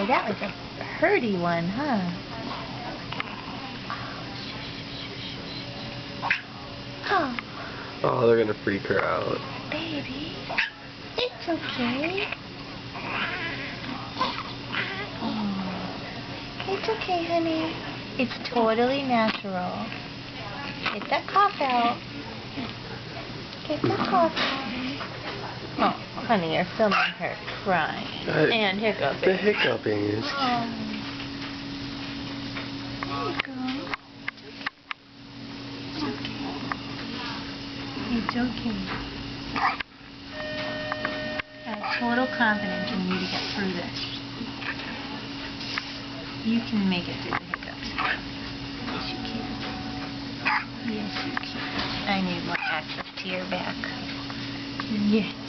that was a hurty one, huh? Oh. Oh, they're gonna freak her out. Baby, it's okay. Oh. It's okay, honey. It's totally natural. Get that cough out. Get the cough out. Oh, honey, you're filming her crying and hiccuping. The hiccuping is... Oh. There you go. It's okay. I have total confidence in you to get through this. You can make it through the hiccups. Yes, you can. Yes, you can. I need more access to your back. Yes.